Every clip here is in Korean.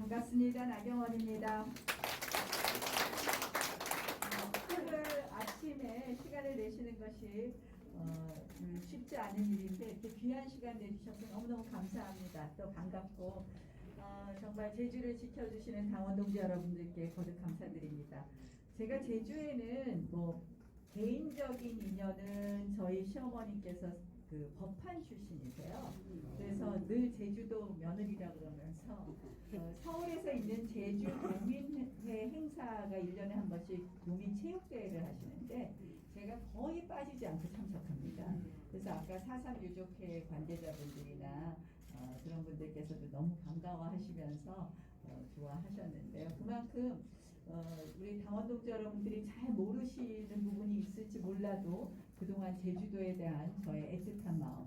반갑습니다. 나경원입니다. 토요일 아침에 시간을 내시는 것이 쉽지 않은 일인데 이렇게 귀한 시간 내주셔서 너무너무 감사합니다. 또 반갑고 정말 제주를 지켜주시는 강원동지 여러분들께 거듭 감사드립니다. 제가 제주에는 개인적인 인연은 저희 시어머니께서 그 법관 출신이세요. 그래서 늘 제주도 며느리라 그러면서 서울에서 있는 제주 도민회 행사가 1년에 한 번씩 도민체육대회를 하시는데 제가 거의 빠지지 않고 참석합니다. 그래서 아까 4.3 유족회 관계자분들이나 그런 분들께서도 너무 반가워하시면서 좋아하셨는데요. 그만큼 우리 강원동지 여러분들이 잘 모르시는 부분이 있을지 몰라도 그동안 제주도에 대한 저의 애틋한 마음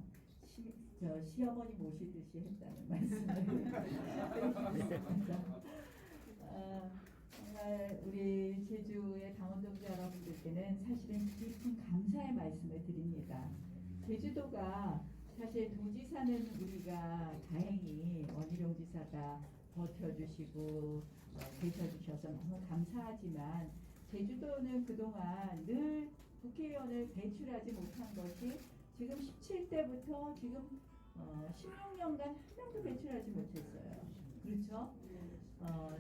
시어머니 모시듯이 했다는 말씀을 드리겠습니다. 정말 우리 제주의 강원동지 여러분들께는 사실은 깊은 감사의 말씀을 드립니다. 제주도가 사실 도지사는 우리가 다행히 원희룡 지사가 버텨주시고 계셔주셔서 너무 감사하지만 제주도는 그동안 늘 국회의원을 배출하지 못한 것이 지금 17대부터 지금 16년간 한 명도 배출하지 못했어요. 그렇죠?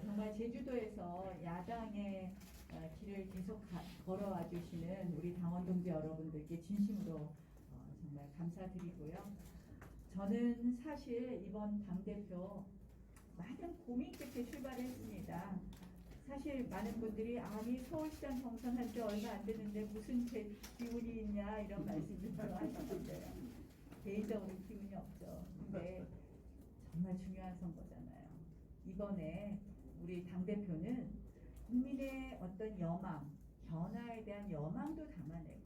정말 제주도에서 야당의 길을 계속 걸어와 주시는 우리 강원동지 여러분들께 진심으로 정말 감사드리고요. 저는 사실 이번 당대표 많은 고민 끝에 출발했습니다. 사실 많은 분들이 아니 서울시장 경선한 지 얼마 안 됐는데 무슨 기운이 있냐 이런 말씀을 하시는데요. 개인적으로 기운이 없죠. 근데 정말 중요한 선거잖아요. 이번에 우리 당대표는 국민의 어떤 여망, 변화에 대한 여망도 담아내고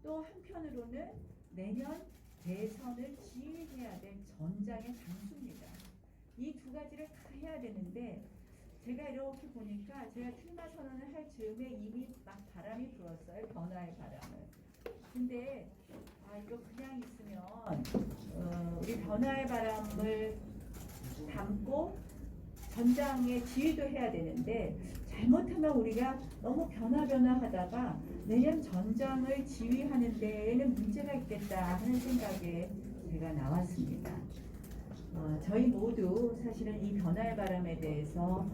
또 한편으로는 내년 대선을 지휘해야 될 전장의 장수입니다. 이 두 가지를 다 해야 되는데 제가 이렇게 보니까 제가 출마 선언을 할 즈음에 이미 막 바람이 불었어요. 변화의 바람을. 근데 이거 그냥 있으면 우리 변화의 바람을 담고 전장의 지휘도 해야 되는데 잘못하면 우리가 너무 변화하다가 내년 전장을 지휘하는 데에는 문제가 있겠다 하는 생각에 제가 나왔습니다. 저희 모두 사실은 이 변화의 바람에 대해서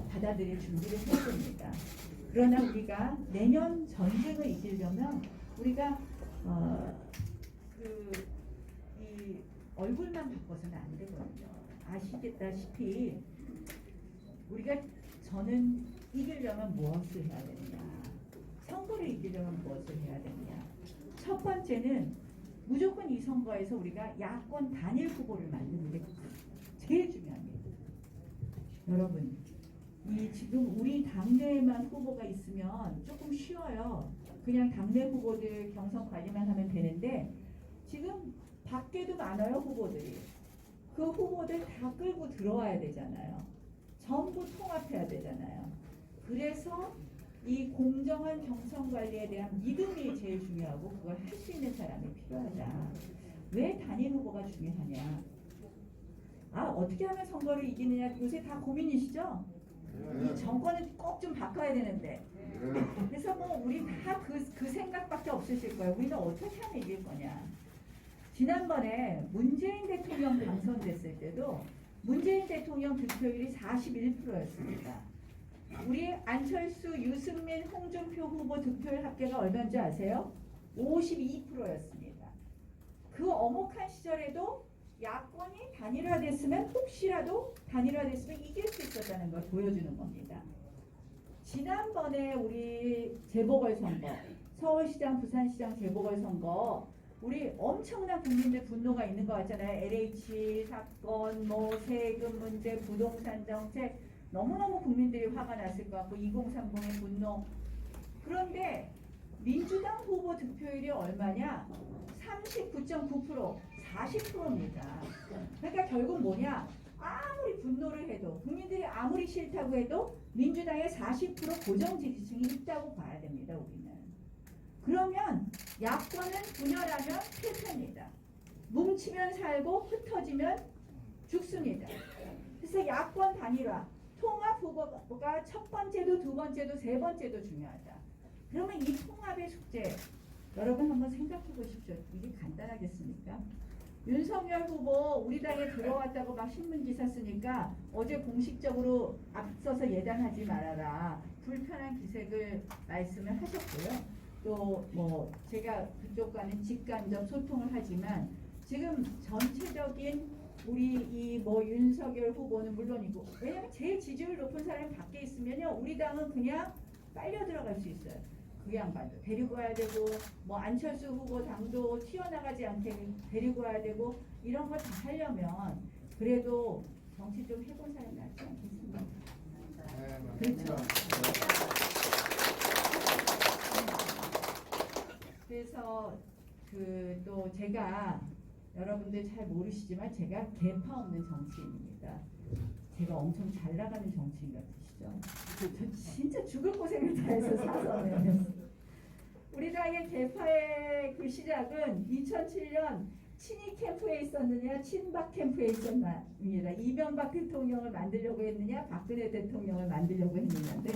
받아들일 준비를 해야 됩니다. 그러나 우리가 내년 전쟁을 이기려면 우리가 이 얼굴만 바꿔서는 안 되거든요. 아시겠다시피 저는 이기려면 무엇을 해야 되느냐, 선거를 이기려면 무엇을 해야 되느냐. 첫 번째는 무조건 이 선거에서 우리가 야권 단일 후보를 만드는 게 제일 중요합니다. 여러분, 지금 우리 당내에만 후보가 있으면 조금 쉬워요. 그냥 당내 후보들 경선 관리만 하면 되는데 지금 밖에도 많아요, 후보들이. 그 후보들 다 끌고 들어와야 되잖아요. 전부 통합해야 되잖아요. 그래서 이 공정한 경선 관리에 대한 믿음이 제일 중요하고 그걸 할 수 있는 사람이 필요하다. 왜 단일 후보가 중요하냐? 어떻게 하면 선거를 이기느냐 요새 다 고민이시죠? 이 정권은 꼭 좀 바꿔야 되는데. 그래서 우리 다 그 생각밖에 없으실 거예요. 우리는 어떻게 하면 이길 거냐? 지난번에 문재인 대통령 당선됐을 때도 문재인 대통령 득표율이 41%였습니다. 우리 안철수, 유승민, 홍준표 후보 득표율 합계가 얼마인지 아세요? 52%였습니다. 그 엄혹한 시절에도 야권이 단일화됐으면 혹시라도 단일화됐으면 이길 수 있었다는 걸 보여주는 겁니다. 지난번에 우리 재보궐선거, 서울시장, 부산시장 재보궐선거 우리 엄청난 국민들 분노가 있는 것 같잖아요. LH 사건, 세금 문제, 부동산 정책 너무너무 국민들이 화가 났을 것 같고 2030의 분노. 그런데 민주당 후보 득표율이 얼마냐? 39.9%, 40%입니다. 그러니까 결국 뭐냐? 아무리 분노를 해도 국민들이 아무리 싫다고 해도 민주당의 40% 고정 지지층이 있다고 봐야 됩니다. 우리는. 그러면 야권은 분열하면 필패입니다. 뭉치면 살고 흩어지면 죽습니다. 그래서 야권 단일화, 통합 후보가 첫 번째도 두 번째도 세 번째도 중요하다. 그러면 이 통합의 숙제 여러분 한번 생각해 보십시오. 이게 간단하겠습니까? 윤석열 후보 우리 당에 들어왔다고 막 신문기사 쓰니까 어제 공식적으로 앞서서 예단하지 말아라. 불편한 기색을 말씀을 하셨고요. 또 뭐 제가 그쪽과는 직간접 소통을 하지만 지금 전체적인 우리 이 뭐 윤석열 후보는 물론이고 왜냐면 제일 지지율 높은 사람이 밖에 있으면요 우리 당은 그냥 빨려 들어갈 수 있어요. 그 양반도 데리고 와야 되고 뭐 안철수 후보 당도 튀어나가지 않게 데리고 와야 되고 이런 거 다 하려면 그래도 정치 좀 해본 사람이 낫지 않겠습니까? 그렇죠. 그래서 그 또 제가 여러분들 잘 모르시지만 제가 계파 없는 정치인입니다. 제가 엄청 잘 나가는 정치인 같으시죠? 저 진짜 죽을 고생을 다해서 사서는 우리 당의 계파의 그 시작은 2007년 친이 캠프에 있었느냐 친박 캠프에 있었나입니다. 이명박 대통령을 만들려고 했느냐 박근혜 대통령을 만들려고 했느냐인데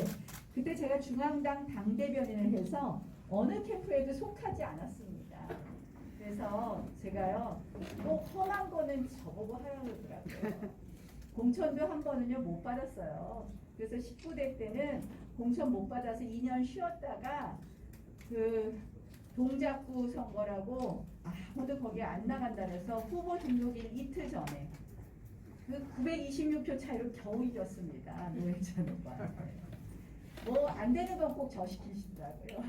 그때 제가 중앙당 당대변인을 해서 어느 캠프에도 속하지 않았습니다. 그래서 제가요 꼭 험한 거는 저보고 하라고 그러더라고요. 공천도 한 번은요 못 받았어요. 그래서 19대 때는 공천 못 받아서 2년 쉬었다가 그 동작구 선거라고 아무도 거기에 안 나간다 그래서 후보 등록일 이틀 전에 그 926표 차이로 겨우 이겼습니다. 노회찬 오빠한테. 뭐 안 되는 건 꼭 저 시키시더라고요.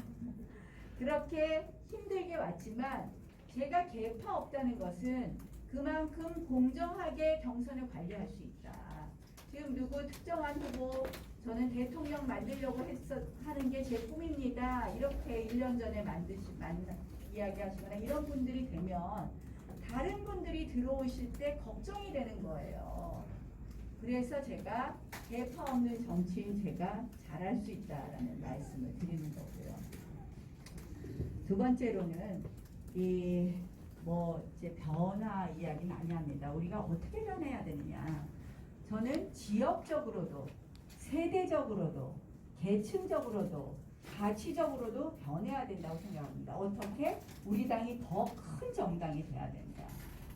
그렇게 힘들게 왔지만 제가 계파 없다는 것은 그만큼 공정하게 경선을 관리할 수 있다. 지금 누구 특정한 후보 저는 대통령 만들려고 하는 게 제 꿈입니다. 이렇게 1년 전에 이야기하시거나 이런 분들이 되면 다른 분들이 들어오실 때 걱정이 되는 거예요. 그래서 제가 계파 없는 정치인 제가 잘할 수 있다라는 말씀을 드리는 거고요. 두 번째로는 이제 변화 이야기 많이 합니다. 우리가 어떻게 변해야 되느냐. 저는 지역적으로도 세대적으로도 계층적으로도 가치적으로도 변해야 된다고 생각합니다. 어떻게? 우리 당이 더 큰 정당이 돼야 된다.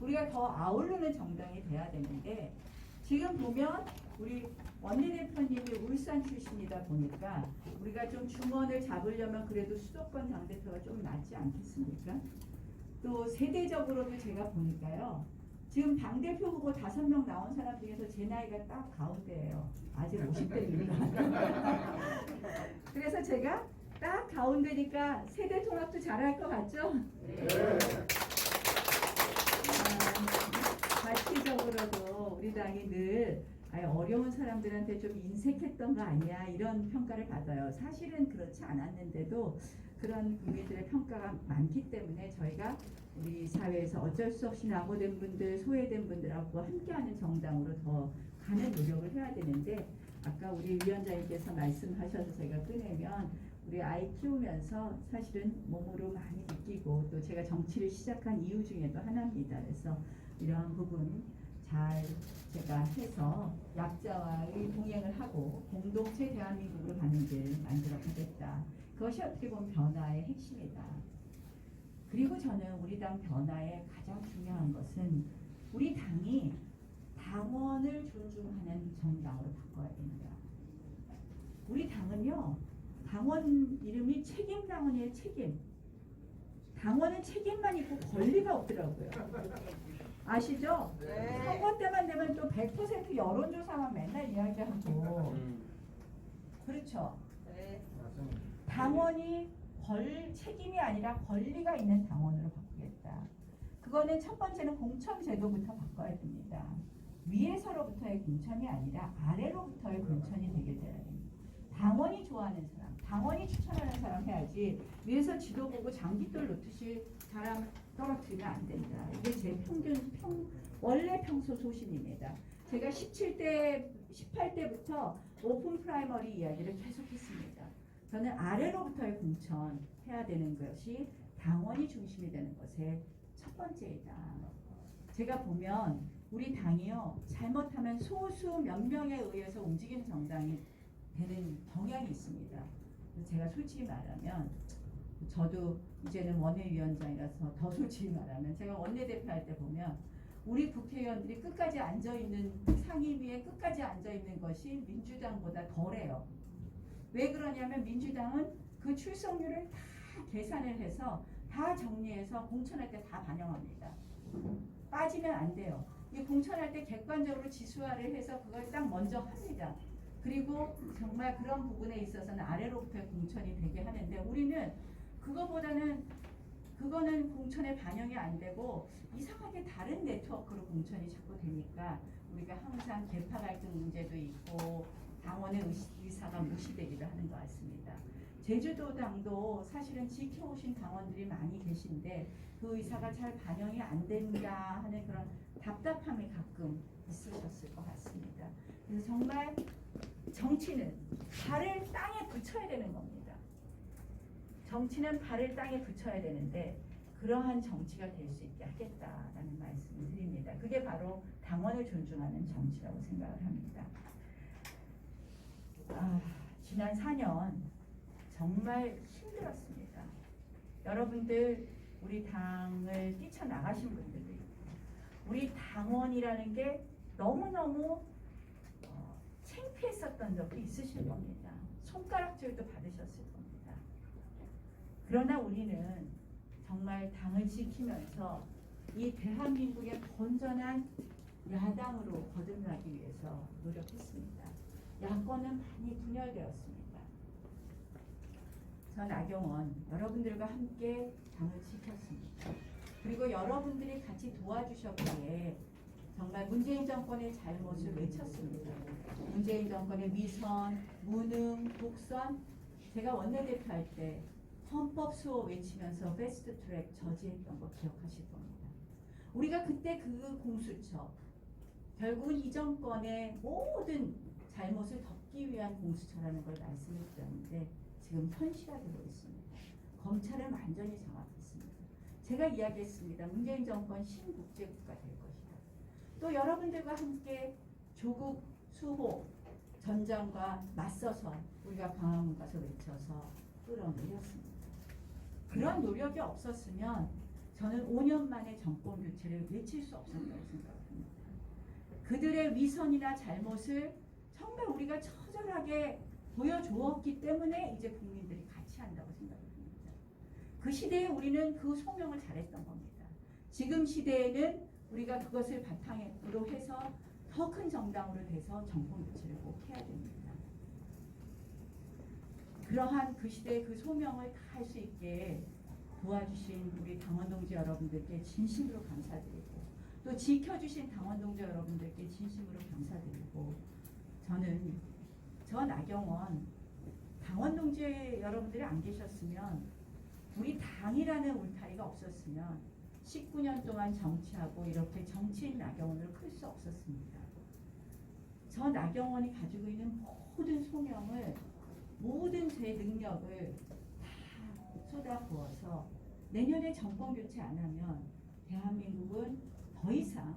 우리가 더 아우르는 정당이 돼야 되는데 지금 보면 우리 원내대표님이 울산 출신이다 보니까 우리가 좀 중원을 잡으려면 그래도 수도권 당대표가 좀 낫지 않겠습니까? 또 세대적으로도 제가 보니까요. 지금 당대표 후보 5명 나온 사람 중에서 제 나이가 딱 가운데예요. 아직 50대입니다. 그래서 제가 딱 가운데니까 세대 통합도 잘할 것 같죠? 네. 가치적으로도 우리 당이 늘 어려운 사람들한테 좀 인색했던 거 아니야 이런 평가를 받아요. 사실은 그렇지 않았는데도 그런 국민들의 평가가 많기 때문에 저희가 우리 사회에서 어쩔 수 없이 낙오된 분들, 소외된 분들하고 함께하는 정당으로 더 가는 노력을 해야 되는데 아까 우리 위원장님께서 말씀하셔서 제가 꺼내면 우리 아이 키우면서 사실은 몸으로 많이 느끼고 또 제가 정치를 시작한 이유 중에도 하나입니다. 그래서 이러한 부분 잘 제가 해서 약자와의 동행을 하고 공동체 대한민국으로 가는 길 만들어 가겠다. 그것이 어떻게 보면 변화의 핵심이다. 그리고 저는 우리 당 변화의 가장 중요한 것은 우리 당이 당원을 존중하는 정당으로 바꿔야 됩니다. 우리 당은요. 당원 이름이 책임당원이에요. 책임. 당원은 책임만 있고 권리가 없더라고요. 아시죠? 네. 선거 때만 되면 또 100% 여론조사만 맨날 이야기하고 그렇죠? 네. 당원이 책임이 아니라 권리가 있는 당원으로 바꾸겠다. 그거는 첫 번째는 공천 제도부터 바꿔야 됩니다. 위에서로부터의 공천이 아니라 아래로부터의 공천이 되게 돼야 됩니다. 당원이 좋아하는 사람, 당원이 추천하는 사람 해야지 위에서 지도 보고 장기돌 놓듯이 사람 떨어뜨리면 안 된다. 이게 제 원래 평소 소신입니다. 제가 18대부터 오픈 프라이머리 이야기를 계속했습니다. 저는 아래로부터의 공천 해야 되는 것이 당원이 중심이 되는 것의 첫 번째이다. 제가 보면 우리 당이요 잘못하면 소수 몇 명에 의해서 움직이는 정당이 되는 경향이 있습니다. 제가 솔직히 말하면 저도 이제는 원내위원장이라서 더 솔직히 말하면 제가 원내대표 할 때 보면 우리 국회의원들이 끝까지 앉아있는 상임위에 끝까지 앉아있는 것이 민주당보다 덜해요. 왜 그러냐면 민주당은 그 출석률을 다 계산을 해서 다 정리해서 공천할 때 다 반영합니다. 빠지면 안 돼요. 이 공천할 때 객관적으로 지수화를 해서 그걸 딱 먼저 합니다. 그리고 정말 그런 부분에 있어서는 아래로부터 공천이 되게 하는데 우리는 그거보다는 그거는 공천에 반영이 안 되고 이상하게 다른 네트워크로 공천이 자꾸 되니까 우리가 항상 계파 갈등 문제도 있고 당원의 의사가 무시되기도 하는 것 같습니다. 제주도 당도 사실은 지켜오신 당원들이 많이 계신데 그 의사가 잘 반영이 안 된다 하는 그런 답답함이 가끔 있으셨을 것 같습니다. 그래서 정말 정치는 발을 땅에 붙여야 되는 겁니다. 정치는 발을 땅에 붙여야 되는데 그러한 정치가 될 수 있게 하겠다라는 말씀을 드립니다. 그게 바로 당원을 존중하는 정치라고 생각을 합니다. 지난 4년 정말 힘들었습니다. 여러분들 우리 당을 뛰쳐나가신 분들도 있고 우리 당원이라는 게 너무너무 창피했었던 적도 있으실 겁니다. 손가락질도 받으셨을 겁니다. 그러나 우리는 정말 당을 지키면서 이 대한민국의 건전한 야당으로 거듭나기 위해서 노력했습니다. 야권은 많이 분열되었습니다. 저 나경원 여러분들과 함께 당을 지켰습니다. 그리고 여러분들이 같이 도와주셨기에 정말 문재인 정권의 잘못을 외쳤습니다. 문재인 정권의 위선, 무능, 독선 제가 원내대표 할 때 헌법 수호 외치면서 패스트트랙 저지했던 거 기억하실 겁니다. 우리가 그때 그 공수처 결국은 이 정권의 모든 잘못을 덮기 위한 공수처라는 걸 말씀을 드렸는데 지금 현실화되고 있습니다. 검찰은 완전히 장악했습니다. 제가 이야기했습니다. 문재인 정권 신국제국가 될 것이다. 또 여러분들과 함께 조국 수호 전장과 맞서서 우리가 광화문 가서 외쳐서 끌어내렸습니다. 그런 노력이 없었으면 저는 5년 만에 정권 교체를 외칠 수 없었다고 생각합니다. 그들의 위선이나 잘못을 정말 우리가 처절하게 보여주었기 때문에 이제 국민들이 같이 한다고 생각합니다. 그 시대에 우리는 그 소명을 잘했던 겁니다. 지금 시대에는 우리가 그것을 바탕으로 해서 더 큰 정당으로 돼서 정권 교체를 꼭 해야 됩니다. 그러한 그 시대의 그 소명을 다 할 수 있게 도와주신 우리 당원 동지 여러분들께 진심으로 감사드리고 또 지켜주신 당원 동지 여러분들께 진심으로 감사드리고 저는 저 나경원 당원 동지 여러분들이 안 계셨으면 우리 당이라는 울타리가 없었으면 19년 동안 정치하고 이렇게 정치인 나경원으로 클 수 없었습니다. 저 나경원이 가지고 있는 모든 소명을 모든 제 능력을 다 쏟아부어서 내년에 정권 교체 안 하면 대한민국은 더 이상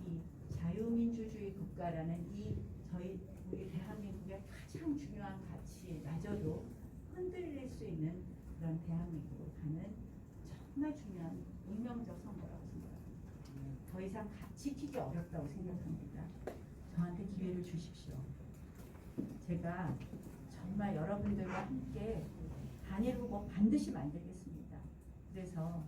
이 자유민주주의 국가라는 우리 대한민국의 가장 중요한 가치마저도 흔들릴 수 있는 그런 대한민국을 가는 정말 중요한 운명적 선거라고 생각합니다. 더 이상 지키기 어렵다고 생각합니다. 저한테 기회를 주십시오. 제가 정말 여러분들과 함께 단일 후보 반드시 만들겠습니다. 그래서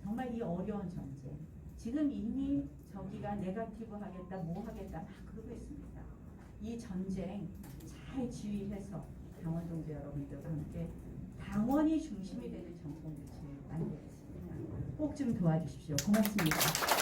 정말 이 어려운 전쟁 지금 이미 저기가 네거티브 하겠다 뭐 하겠다 막 그러고 있습니다. 이 전쟁 잘 지휘해서 당원 동지 여러분들과 함께 당원이 중심이 되는 정권 교체를 만들겠습니다. 꼭 좀 도와주십시오. 고맙습니다.